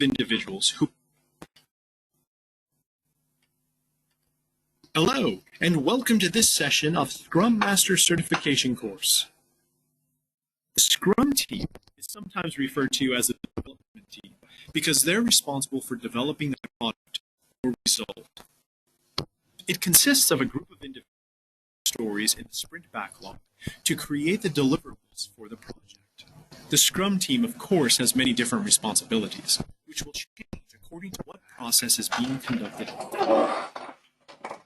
individuals who. Hello, and welcome to this session of Scrum Master Certification course. The Scrum team is sometimes referred to as a development team because they're responsible for developing the product or result. It consists of a group of individual stories in the sprint backlog to create the deliverables for the project. The Scrum team, of course, has many different responsibilities, which will change according to what process is being conducted.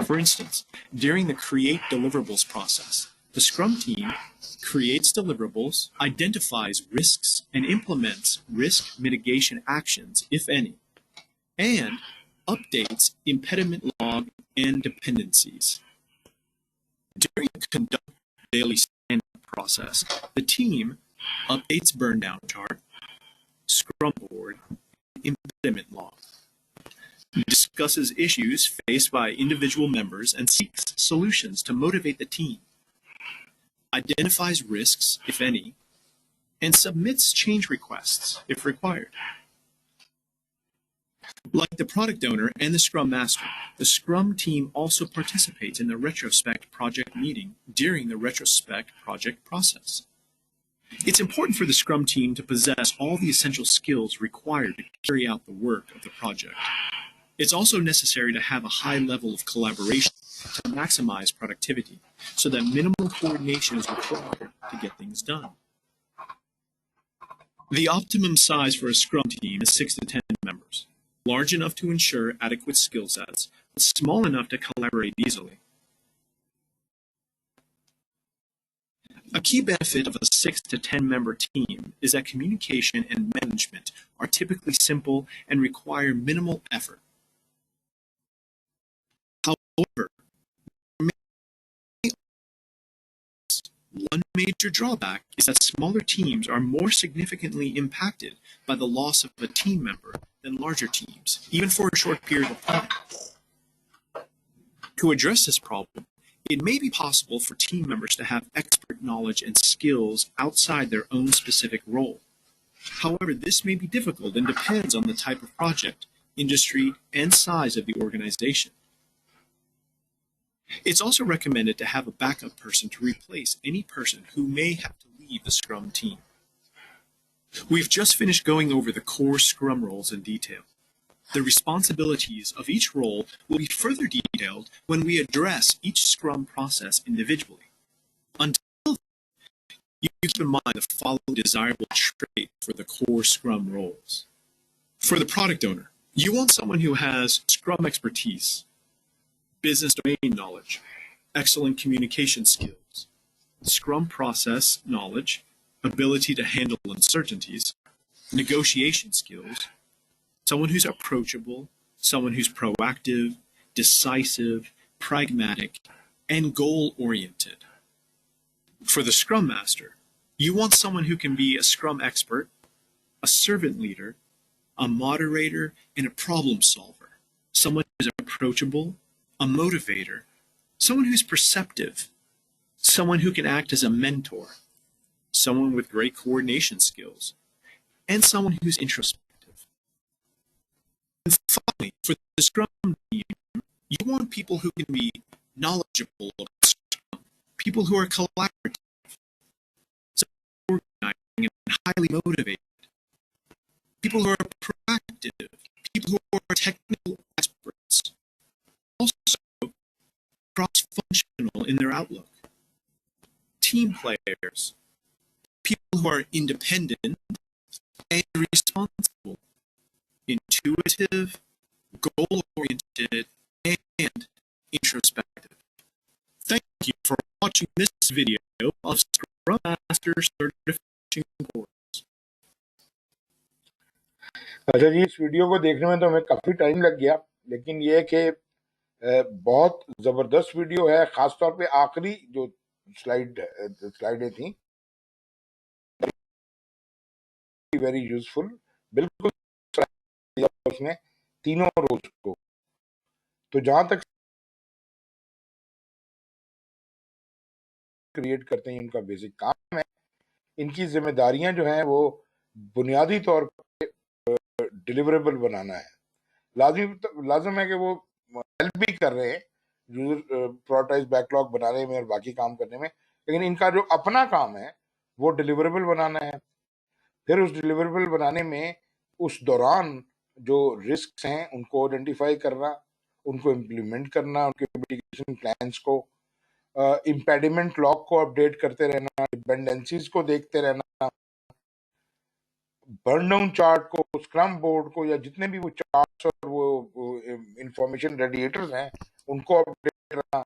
For instance, during the Create Deliverables process, the Scrum team creates deliverables, identifies risks, and implements risk mitigation actions, if any, and updates impediment log and dependencies. During the Conduct Daily Stand-up process, the team updates burn down chart, Scrum board, and impediment log, discusses issues faced by individual members and seeks solutions to motivate the team, identifies risks, if any, and submits change requests if required. Like the product owner and the Scrum Master, the Scrum team also participates in the retrospect project meeting during the retrospect project process. It's important for the Scrum team to possess all the essential skills required to carry out the work of the project. It's also necessary to have a high level of collaboration to maximize productivity, so that minimal coordination is required to get things done. The optimum size for a Scrum team is 6 to 10 members, large enough to ensure adequate skill sets, but small enough to collaborate easily. A key benefit of a 6 to 10 member team is that communication and management are typically simple and require minimal effort. However, one major drawback is that smaller teams are more significantly impacted by the loss of a team member than larger teams, even for a short period of time. To address this problem, it may be possible for team members to have expert knowledge and skills outside their own specific role. However, this may be difficult and depends on the type of project, industry, and size of the organization. It's also recommended to have a backup person to replace any person who may have to leave the Scrum team. We've just finished going over the core Scrum roles in detail. The responsibilities of each role will be further detailed when we address each Scrum process individually. Until then, you keep in mind the following desirable traits for the core Scrum roles. For the product owner, you want someone who has Scrum expertise, business domain knowledge, excellent communication skills, Scrum process knowledge, ability to handle uncertainties, negotiation skills, someone who's approachable, someone who's proactive, decisive, pragmatic, and goal-oriented. For the Scrum Master, you want someone who can be a Scrum expert, a servant leader, a moderator, and a problem solver. Someone who's approachable, a motivator, someone who's perceptive, someone who can act as a mentor, someone with great coordination skills, and someone who's introspective. And finally, for the Scrum team, you want people who can be knowledgeable about Scrum, people who are collaborative, organizing, and highly motivated, people who are proactive, people who are technical experts, also cross-functional in their outlook, team players, people who are independent and responsible, intuitive, goal-oriented, and introspective. Thank you for watching this video of Scrum Master Certification course. अच्छा जी, इस video को देखने में तो हमें काफ़ी time लग गया, लेकिन ये है कि बहुत ज़बरदस्त वीडियो है, ख़ासतौर पे आखिरी जो स्लाइडें थी, वेरी यूजफुल, बिल्कुल उसने तीनों रोल्स को। तो जहां तक क्रिएट करते हैं उनका बेसिक काम है, इनकी जिम्मेदारियां जो हैं वो बुनियादी तौर पर डिलीवरेबल बनाना है। लाजिम है कि वो हेल्प भी कर रहे हैं यूजर प्रायोरिटाइज बैकलॉग बनाने में और बाकी काम करने में, लेकिन इनका जो अपना काम है वो डिलीवरेबल बनाना है। फिर उस डिलीवरेबल बनाने में उस दौरान जो रिस्क हैं उनको आइडेंटिफाई करना, उनको इम्प्लीमेंट करना, उनके मिटिगेशन प्लान्स को, इम्पेडिमेंट लॉग को अपडेट करते रहना, डिपेंडेंसीज को देखते रहना, बर्न डाउन चार्ट को, स्क्रम बोर्ड को, या जितने भी वो चार्ट्स और वो इंफॉर्मेशन रेडिएटर्स हैं उनको अपडेट करना,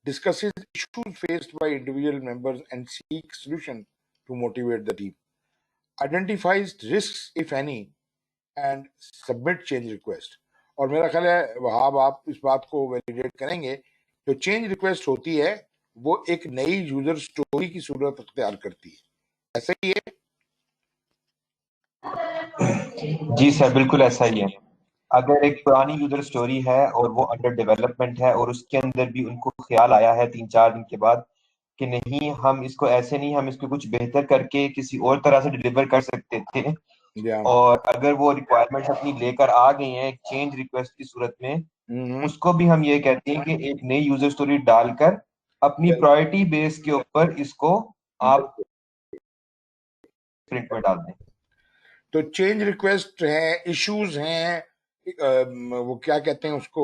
discusses issues faced by individual members and seeks solution to motivate the team, identifies risks if any and submit change request। और मेरा ख्याल है वहाब आप इस बात को वैलिडेट करेंगे, जो चेंज रिक्वेस्ट होती है वो एक नई यूजर स्टोरी की सूरत अख्तियार करती है, ऐसा ही है? जी सर, बिल्कुल ऐसा ही है। अगर एक पुरानी यूजर स्टोरी है और वो अंडर डेवलपमेंट है और उसके अंदर भी उनको ख्याल आया है 3-4 दिन के बाद कि नहीं, हम इसको ऐसे नहीं, हम इसको कुछ बेहतर करके किसी और तरह से डिलीवर कर सकते थे, या और अगर वो रिक्वायरमेंट्स अपनी लेकर आ गई हैं एक चेंज रिक्वेस्ट की सूरत में, उसको भी हम ये कहते हैं कि एक नई यूजर स्टोरी डालकर अपनी प्रायोरिटी बेस के ऊपर इसको आप प्रिंट में डाल दें। तो चेंज रिक्वेस्ट है, इश्यूज हैं, वो क्या कहते हैं उसको,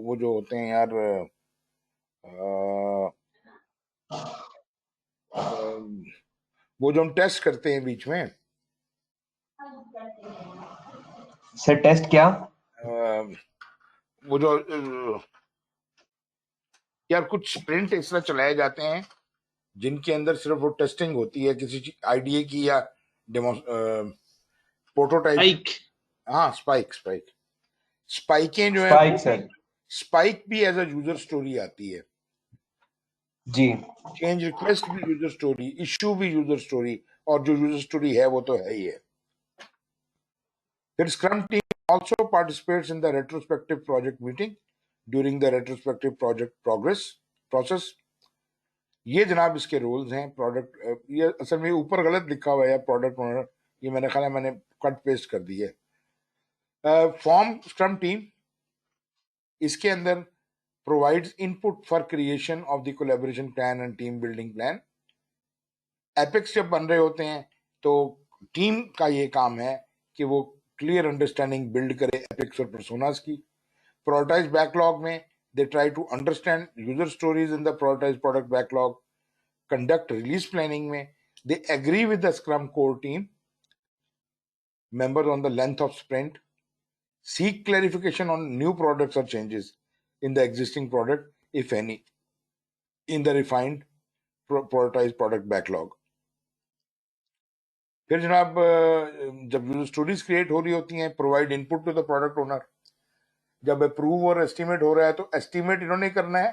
वो जो होते हैं यार, वो जो हम टेस्ट करते हैं बीच में, सर टेस्ट क्या? वो जो यार कुछ स्प्रिंट इस तरह चलाए जाते हैं जिनके अंदर सिर्फ वो टेस्टिंग होती है किसी आईडीए की या प्रोटोटाइप। हाँ, स्पाइक स्पाइकें जो है, स्पाइक सर। स्पाइक भी एज अ यूजर स्टोरी आती है जी। चेंज रिक्वेस्ट भी यूजर स्टोरी, इश्यू भी यूजर स्टोरी, और जो यूजर स्टोरी है वो तो है ही है। फिर scrum team also participates in the retrospective project meeting during the retrospective project process. ये जनाब इसके रूल्स हैं। प्रोडक्ट, ये असल में ऊपर गलत लिखा हुआ है प्रोडक्ट ओनर, ये मैंने ख्याल है मैंने कट पेस्ट कर दी है। फॉर्म स्क्रम टीम, इसके अंदर provides input for creation of the collaboration plan and team building plan. Epics जब बन रहे होते हैं तो टीम का ये काम है कि वो क्लियर अंडरस्टैंडिंग बिल्ड करे एपिक्स और पर्सोनास की। प्रायोरिटाइज बैकलॉग में they try to understand user stories in the prioritise product backlog. Conduct release planning में they agree with the scrum core team members on the length of sprint, seek clarification on new products or changes in the existing product, if any, in the refined prioritized product backlog। फिर जनाब जब user stories create हो रही होती हैं, provide input to the product owner. जब approve और estimate हो रहा है तो एस्टिमेट इन्होंने करना है,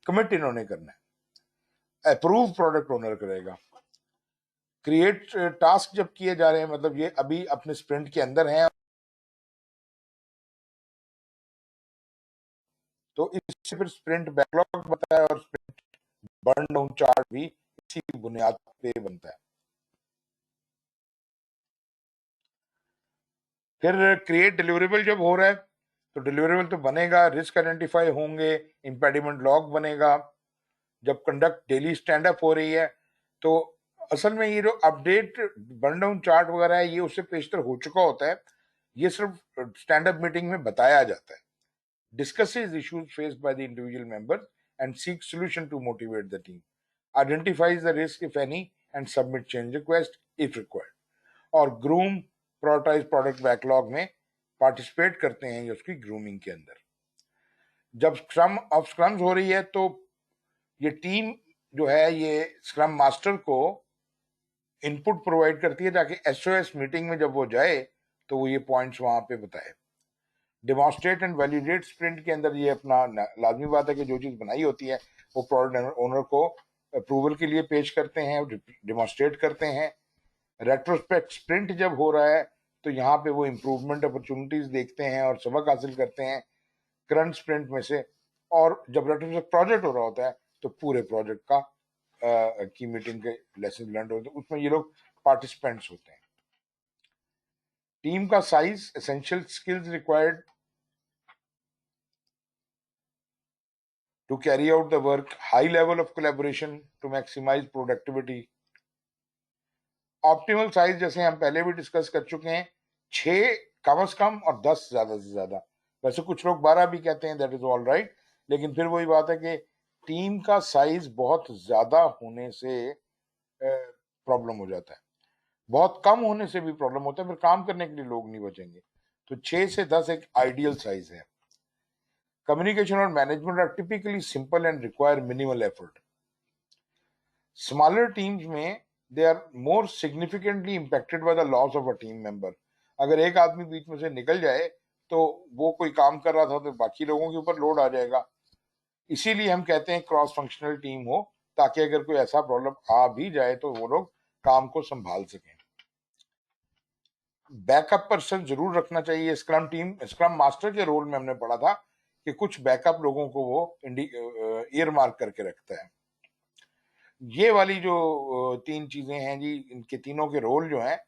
कमिट इन्होंने करना है, अप्रूव प्रोडक्ट ओनर करेगा। क्रिएट टास्क जब किए जा रहे हैं, मतलब ये अभी अपने स्प्रिंट के अंदर हैं, तो इससे फिर स्प्रिंट बैकलॉग बनता है और स्प्रिंट बर्न डाउन चार्ट भी इसी बुनियाद पे बनता है। फिर क्रिएट डिलीवरेबल जब हो रहा है तो डिलीवरेबल तो बनेगा, रिस्क आइडेंटिफाई होंगे, इम्पेडिमेंट लॉग बनेगा। जब कंडक्ट डेली स्टैंड अप हो रही है तो असल में ये जो अपडेट बर्न डाउन चार्ट वगैरह है ये उससे पेशतर हो चुका होता है, ये सिर्फ स्टैंड अप मीटिंग में बताया जाता है। discusses issues faced by the individual members and seeks solution to motivate the team, identifies the risk if any and submit change request if required। और ग्रूम प्रायोरिटाइज प्रोडक्ट बैकलॉग में participate करते हैं ये उसकी ग्रूमिंग के अंदर। जब scrum of scrims हो रही है तो ये टीम जो है ये स्क्रम मास्टर को इनपुट प्रोवाइड करती है ताकि एसओएस मीटिंग में जब वो जाए तो वो ये पॉइंट्स वहां पे बताए। डेमोन्स्ट्रेट एंड वैलिडेट स्प्रिंट के अंदर ये अपना लाजमी बात है कि जो चीज बनाई होती है वो प्रोडक्ट ओनर को अप्रूवल के लिए पेश करते हैं, डेमोन्स्ट्रेट करते हैं। रेट्रोस्पेक्ट स्प्रिंट जब हो रहा है तो यहाँ पे वो इम्प्रूवमेंट अपॉर्चुनिटीज देखते हैं और सबक हासिल करते हैं करंट स्प्रिंट में से। और जब रेट्रोस्पेक्ट प्रोजेक्ट हो रहा होता है तो पूरे प्रोजेक्ट का की मीटिंग के लेसन लर्न होते हैं, उसमें ये लोग पार्टिसिपेंट्स होते हैं। टीम का size, essential skills required to carry out the work, high level of collaboration to maximize productivity. Optimal size जैसे हम पहले भी डिस्कस कर चुके हैं, 6 कम से कम और 10 ज्यादा से ज्यादा। वैसे कुछ लोग 12 भी कहते हैं, दैट इज ऑल राइट, लेकिन फिर वही बात है कि टीम का साइज बहुत ज्यादा होने से प्रॉब्लम हो जाता है, बहुत कम होने से भी प्रॉब्लम होता है, फिर काम करने के लिए लोग नहीं बचेंगे। तो 6 से 10 एक आइडियल साइज है। Communication or management are typically simple and require minimal effort. Smaller teams में they are more significantly impacted by the loss of a team member. अगर एक आदमी बीच में से निकल जाए तो वो कोई काम कर रहा था तो बाकी लोगों के ऊपर लोड आ जाएगा। इसीलिए हम कहते हैं क्रॉस फंक्शनल टीम हो, ताकि अगर कोई ऐसा प्रॉब्लम आ भी जाए तो वो लोग काम को संभाल सकें। बैकअप पर्सन जरूर रखना चाहिए। स्क्रम मास्टर के रोल में हमने पढ़ा था कि कुछ बैकअप लोगों को वो ईयर मार्क करके रखता है। ये वाली जो 3 चीजें हैं जी, इनके तीनों के रोल जो हैं,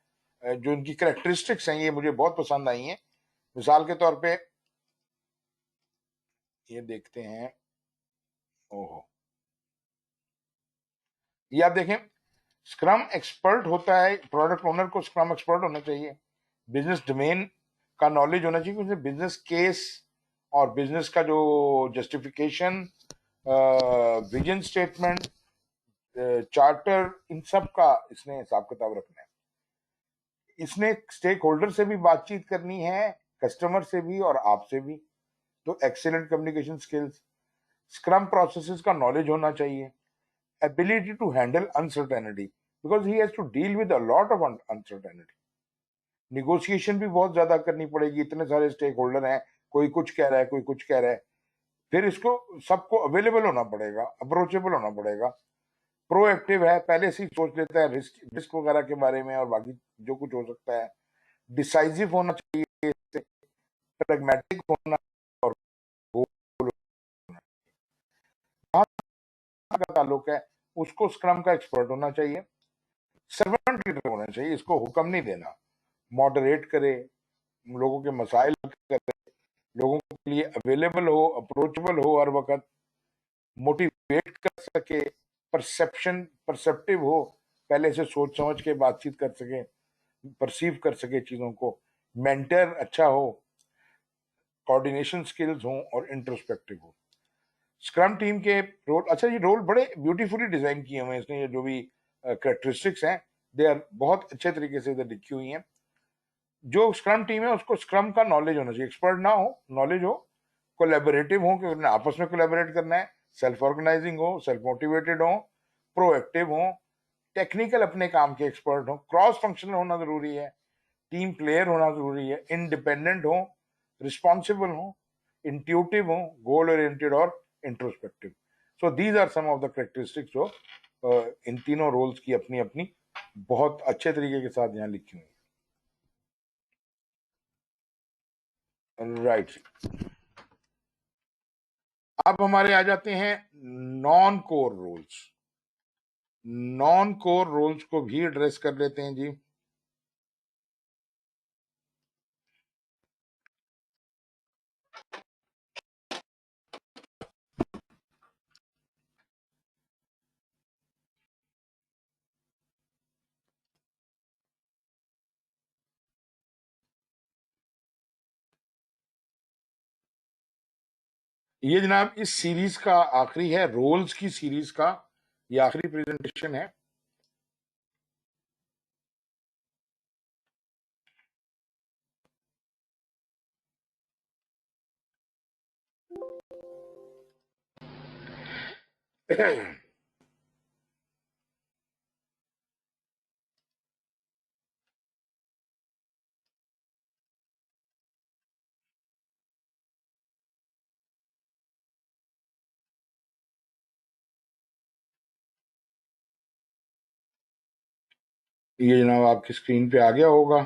जो इनकी कैरेक्टरिस्टिक्स हैं, ये मुझे बहुत पसंद आई हैं। मिसाल के तौर पे ये देखते हैं, ओहो, ये आप देखें, स्क्रम एक्सपर्ट होता है, प्रोडक्ट ओनर को स्क्रम एक्सपर्ट होना चाहिए, बिजनेस डोमेन का नॉलेज होना चाहिए, क्योंकि बिजनेस केस और बिजनेस का जो जस्टिफिकेशन, विजन स्टेटमेंट, चार्टर, इन सब का इसने हिसाब किताब रखना है। इसने स्टेक होल्डर से भी बातचीत करनी है, कस्टमर से भी और आपसे भी। तो excellent communication skills, scrum processes का नॉलेज होना चाहिए, ability to handle uncertainty, because he has to deal with a lot of uncertainty. Negotiation भी बहुत ज्यादा करनी पड़ेगी, इतने सारे स्टेक होल्डर हैं, कोई कुछ कह रहा है, कोई कुछ कह रहा है, फिर इसको सबको अवेलेबल होना पड़ेगा, अप्रोचेबल होना पड़ेगा। प्रोएक्टिव है, पहले से ही सोच लेता है रिस्क वगैरह के बारे में और बाकी जो कुछ हो सकता है। डिसाइसिव होना चाहिए, प्रैग्मेटिक होना और गोल का ताल्लुक है, उसको स्क्रम का एक्सपर्ट होना चाहिए। सर्वेंट लीडर होना चाहिए, इसको हुक्म नहीं देना, मॉडरेट करे, लोगों के मसाइल करे, लोगों के लिए अवेलेबल हो, अप्रोचेबल हो हर वक्त, मोटिवेट कर सके, परसेप्टिव हो, पहले से सोच समझ के बातचीत कर सके, परसीव कर सके चीजों को, मेंटर अच्छा हो, कोऑर्डिनेशन स्किल्स हो और इंट्रोस्पेक्टिव हो। स्क्रम टीम के रोल, अच्छा ये रोल बड़े ब्यूटीफुली डिजाइन किए हुए हैं इसने, ये जो भी कैरेक्टरिस्टिक्स हैं दे आर बहुत अच्छे तरीके से इधर लिखी हुई हैं। जो स्क्रम टीम है उसको स्क्रम का नॉलेज होना चाहिए, एक्सपर्ट ना हो, नॉलेज हो, कोलैबोरेटिव हो, क्योंकि आपस में कोलैबोरेट करना है, सेल्फ ऑर्गेनाइजिंग हो, सेल्फ मोटिवेटेड हो, प्रोएक्टिव हो, टेक्निकल अपने काम के एक्सपर्ट हो, क्रॉस फंक्शनल होना जरूरी है, टीम प्लेयर होना जरूरी है, इंडिपेंडेंट हो, रिस्पॉन्सिबल हो, इंट्यूटिव हो, गोल ओरिएंटेड और introspective. So these are some of the characteristics जो इन तीनों रोल्स की अपनी अपनी बहुत अच्छे तरीके के साथ यहाँ लिखी हुई है। राइट, अब हमारे आ जाते हैं non core roles. Non core roles को भी एड्रेस कर लेते हैं जी। ये जनाब इस सीरीज का आखिरी है, रोल्स की सीरीज का ये आखिरी प्रेजेंटेशन है। ये जनाब आपकी स्क्रीन पे आ गया होगा।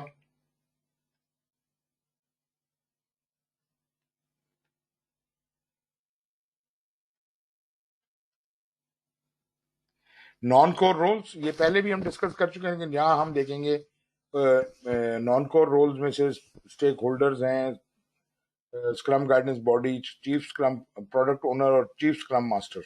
नॉन कोर रोल्स ये पहले भी हम डिस्कस कर चुके हैं, लेकिन यहाँ हम देखेंगे नॉन कोर रोल्स में से स्टेक होल्डर्स हैं, scrum guidance body, chief scrum product owner और chief scrum master.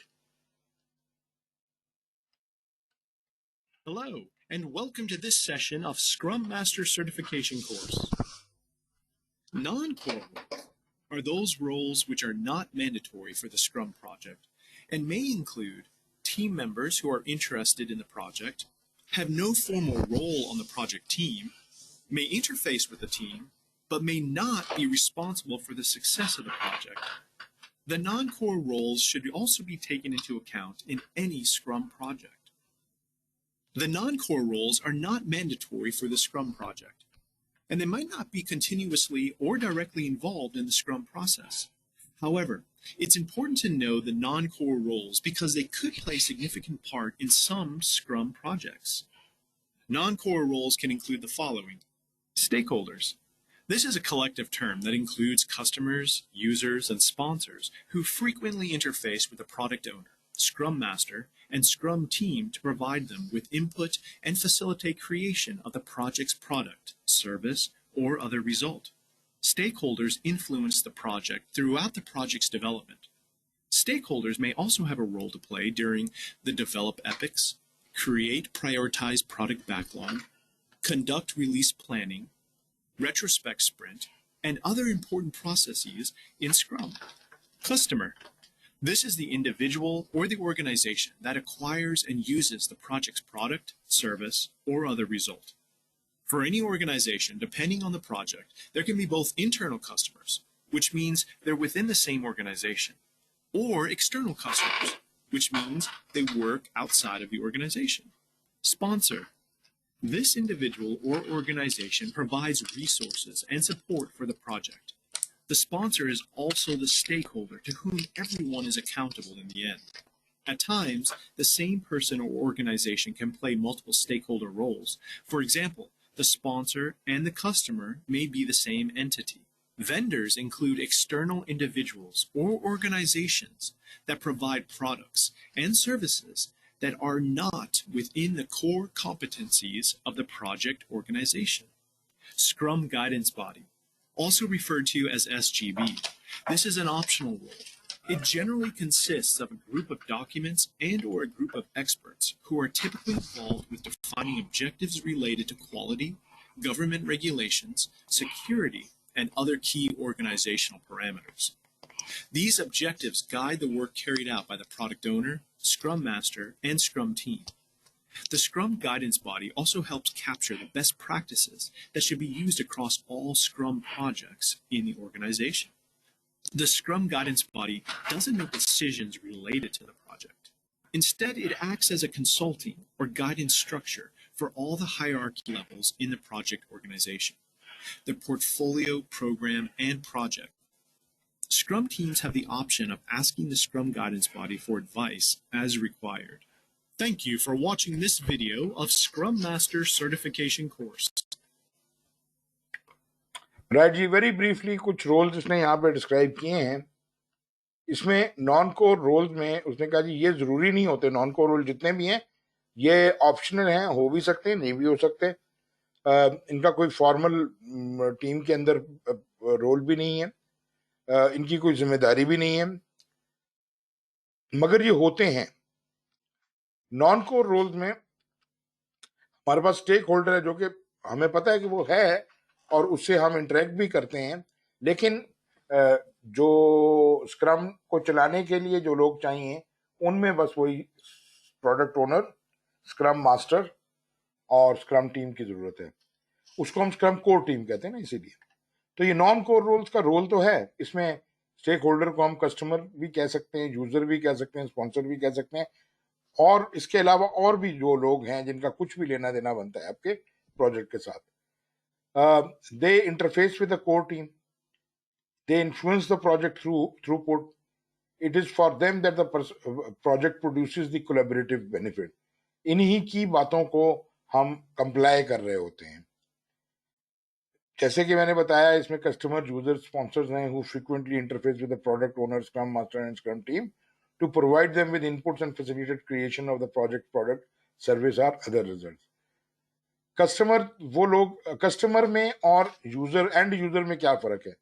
Hello, and welcome to this session of Scrum Master Certification course. Non-core roles are those roles which are not mandatory for the Scrum project and may include team members who are interested in the project, have no formal role on the project team, may interface with the team, but may not be responsible for the success of the project. The non-core roles should also be taken into account in any Scrum project. The non-core roles are not mandatory for the Scrum project, and they might not be continuously or directly involved in the Scrum process. However, it's important to know the non-core roles because they could play a significant part in some Scrum projects. Non-core roles can include the following. Stakeholders. This is a collective term that includes customers, users, and sponsors who frequently interface with the product owner, Scrum Master, and Scrum team to provide them with input and facilitate creation of the project's product, service, or other result. Stakeholders influence the project throughout the project's development. Stakeholders may also have a role to play during the develop epics, create prioritized product backlog, conduct release planning, retrospect sprint, and other important processes in Scrum. Customer. This is the individual or the organization that acquires and uses the project's product, service, or other result. For any organization, depending on the project, there can be both internal customers, which means they're within the same organization, or external customers, which means they work outside of the organization. Sponsor. This individual or organization provides resources and support for the project. The sponsor is also the stakeholder to whom everyone is accountable in the end. At times, the same person or organization can play multiple stakeholder roles. For example, the sponsor and the customer may be the same entity. Vendors include external individuals or organizations that provide products and services that are not within the core competencies of the project organization. Scrum Guidance Body, also referred to as SGB. This is an optional role. It generally consists of a group of documents and or a group of experts who are typically involved with defining objectives related to quality, government regulations, security, and other key organizational parameters. These objectives guide the work carried out by the product owner, Scrum Master, and Scrum team. The Scrum Guidance Body also helps capture the best practices that should be used across all Scrum projects in the organization. The Scrum Guidance Body doesn't make decisions related to the project. Instead, it acts as a consulting or guidance structure for all the hierarchy levels in the project organization, the portfolio, program, and project. Scrum teams have the option of asking the Scrum Guidance Body for advice as required. Thank you for watching this video of Scrum Master Certification course. Right जी, very briefly कुछ roles इसने यहाँ पे describe किए हैं। इसमें non core roles में उसने कहा जी ये जरूरी नहीं होते, नॉन कोर रोल जितने भी हैं ये ऑप्शनल हैं, हो भी सकते हैं, नहीं भी हो सकते। इनका कोई फॉर्मल टीम के अंदर रोल भी नहीं है, इनकी कोई जिम्मेदारी भी नहीं है, मगर ये होते हैं। नॉन कोर रोल्स में हमारे पास स्टेक होल्डर है जो कि हमें पता है कि वो है और उससे हम इंटरेक्ट भी करते हैं, लेकिन जो स्क्रम को चलाने के लिए जो लोग चाहिए उनमें बस वही प्रोडक्ट ओनर, स्क्रम मास्टर और स्क्रम टीम की जरूरत है। उसको हम स्क्रम कोर टीम कहते हैं ना, इसीलिए। तो ये नॉन कोर रोल्स का रोल तो है, इसमें स्टेक होल्डर को हम कस्टमर भी कह सकते हैं, यूजर भी कह सकते हैं, स्पॉन्सर भी कह सकते हैं, और इसके अलावा और भी जो लोग हैं जिनका कुछ भी लेना देना बनता है आपके प्रोजेक्ट के साथ। They interface with the core team. They influence the project throughput. It is for them that the project produces the collaborative benefit. इन्हीं की बातों को हम कंप्लाई कर रहे होते हैं। जैसे कि मैंने बताया, इसमें कस्टमर, यूजर, स्पॉन्सर्स हैं who frequently interface with the product owner, Scrum Master, and Scrum team to provide them with inputs and facilitate creation of the project, product, service, or other results. Customer वो लोग, customer में और user and user में क्या फर्क है?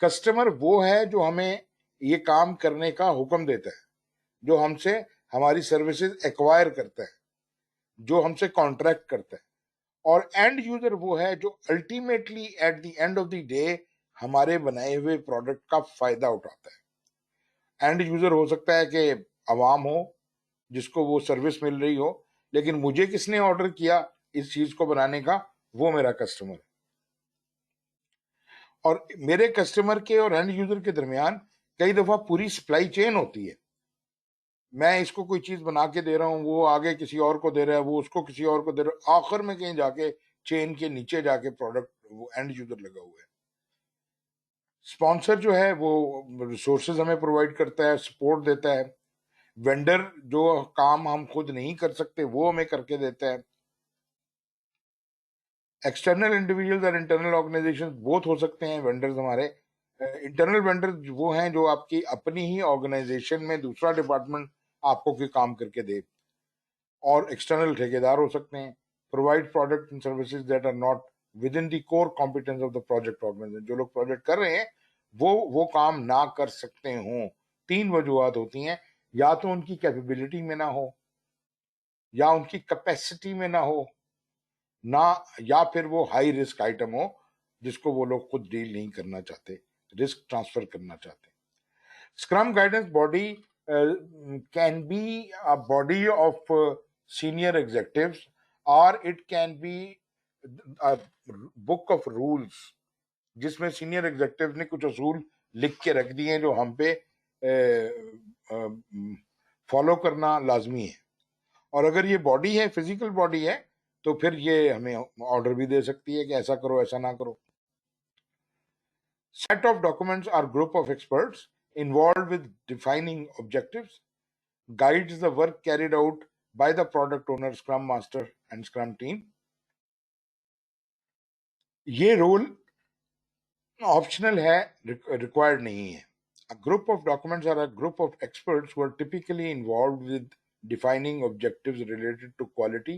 Customer वो है जो हमें ये काम करने का हुक्म देता है, जो हमसे हमारी सर्विसेज एक्वायर करता है, जो हमसे कॉन्ट्रैक्ट करता है। और एंड यूजर वो है जो ultimately at the end of the day हमारे बनाए हुए प्रोडक्ट का फायदा उठाता है। एंड यूजर हो सकता है कि अवाम हो जिसको वो सर्विस मिल रही हो, लेकिन मुझे किसने ऑर्डर किया इस चीज को बनाने का, वो मेरा कस्टमर है। और मेरे कस्टमर के और एंड यूजर के दरमियान कई दफा पूरी सप्लाई चेन होती है। मैं इसको कोई चीज बना के दे रहा हूँ, वो आगे किसी और को दे रहा है, वो उसको किसी और को दे रहा है, आखिर में कहीं जाके चेन के नीचे जाके प्रोडक्ट वो एंड यूजर लगा हुआ है। स्पॉन्सर जो है वो रिसोर्सेज हमें प्रोवाइड करता है, सपोर्ट देता है। वेंडर जो काम हम खुद नहीं कर सकते वो हमें करके देता है। एक्सटर्नल इंडिविजुअल्स और इंटरनल ऑर्गेनाइजेशन बोथ हो सकते हैं वेंडर्स हमारे। इंटरनल वेंडर वो हैं जो आपकी अपनी ही ऑर्गेनाइजेशन में दूसरा डिपार्टमेंट आपको कोई काम करके दे, और एक्सटर्नल ठेकेदार हो सकते हैं। Provide product and services that are not within the core competence of the project organisation. जो लोग प्रोजेक्ट कर रहे हैं वो काम ना कर सकते हों, तीन वजूहत होती हैं। या तो उनकी कैपेबिलिटी में ना हो, या उनकी कैपेसिटी में ना हो, ना, या फिर वो हाई रिस्क आइटम हो जिसको वो लोग खुद डील नहीं करना चाहते, रिस्क ट्रांसफर करना चाहते। Scrum guidance body can be a body of senior executives, और it can be a book of rules जिसमें सीनियर एग्जीक्यूटिव ने कुछ असूल लिख के रख दिए हैं जो हम पे फॉलो करना लाजमी है। और अगर ये बॉडी है, फिजिकल बॉडी है, तो फिर ये हमें ऑर्डर भी दे सकती है कि ऐसा करो, ऐसा ना करो। Set of documents are group of experts involved with defining objectives, guides the work carried out by the product owner, scrum master and scrum team. ये रोल ऑप्शनल है, रिक्वायर्ड नहीं है। A group of documents are a group of experts who are typically involved with defining objectives related to quality,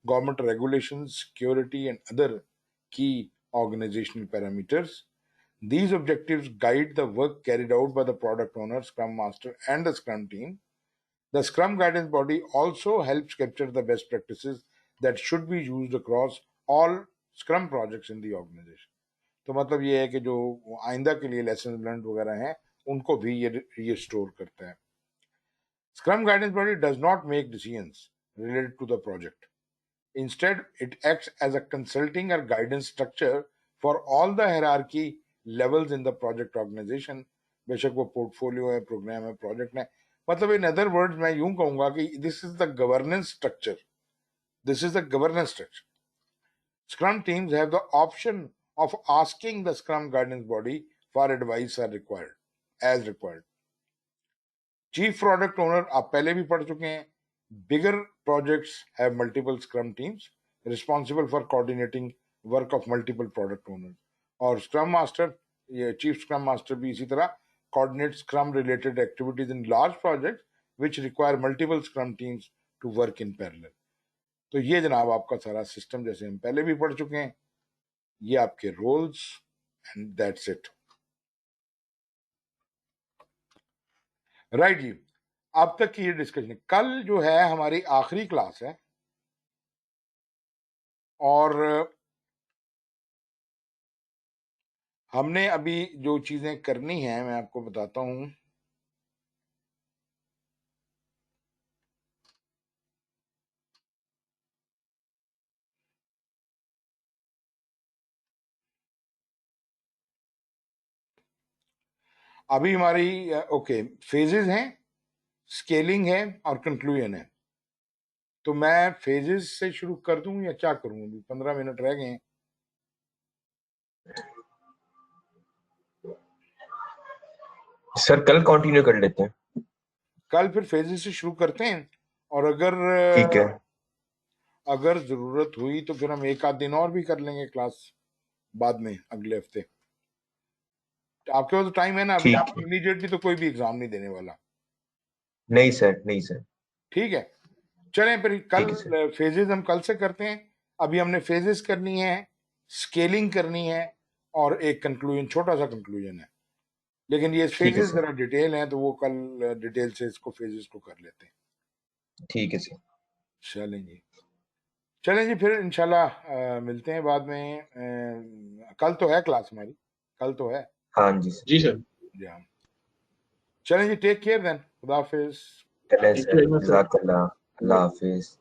government regulations, security, and other key organizational parameters. These objectives guide the work carried out by the product owner, Scrum Master, and the Scrum team. The Scrum Guidance Body also helps capture the best practices that should be used across all Scrum projects in the organization. तो मतलब ये है कि जो आइंदा के लिए lesson learn वगैरह हैं उनको भी ये स्टोर करता है। Scrum Guidance Body does not make decisions related to the project. Instead, it acts as a consulting or guidance structure for all the hierarchy levels in the project organization. बेशक वो portfolio है, programme है, project है। मतलब in other words मैं यूं कहूंगा कि this is the governance structure, this is the governance structure. Scrum teams have the option of asking the Scrum guidance body for advice are required, as required. Chief product owner आप पहले भी पढ़ चुके हैं। Bigger projects have multiple Scrum teams responsible for coordinating work of multiple product owners. और Scrum Master, ये Chief Scrum Master भी इसी तरह coordinates Scrum related activities in large projects which require multiple Scrum teams to work in parallel. तो ये जनाब आपका सारा सिस्टम जैसे हम पहले भी पढ़ चुके हैं, ये आपके roles and that's it. Right जी, अब तक की ये डिस्कशन। कल जो है हमारी आखिरी क्लास है, और हमने अभी जो चीजें करनी है मैं आपको बताता हूं। अभी हमारी ओके फेजेस हैं, स्केलिंग है और कंक्लूजन है। तो मैं फेजेस से शुरू कर दूं या क्या करूं? अभी 15 मिनट रह गए हैं। सर कल कंटिन्यू कर लेते हैं। कल फिर फेजेस से शुरू करते हैं, और अगर ठीक है, अगर जरूरत हुई तो फिर हम एक आध दिन और भी कर लेंगे क्लास बाद में, अगले हफ्ते। आपके पास तो टाइम है ना? अभी ठीक आप है। इमीडिएटली तो कोई भी एग्जाम नहीं देने वाला। नहीं सर, नहीं सर। ठीक है, चलें फिर ठीक कल है सर। फेजेस हम कल से करते हैं। अभी हमने फेजेस करनी है, स्केलिंग करनी है और एक कंक्लूजन, छोटा सा कंक्लूजन है, लेकिन ये ठीक है फेजेस सर, जरा डिटेल हैं तो वो कल डिटेल से इसको फेजेस को कर लेते हैं। ठीक है सर। चलें जी फिर इंशाल्लाह मिलते हैं बाद में। कल तो है क्लास हमारी, कल तो है। हाँ जी सर, जी सर, जी हाँ, चलें जी, टेक केयर देन, खुदा हाफिज। चलें thank you sir, very much sir. जज़ाकल्लाह, अल्लाह हाफिज।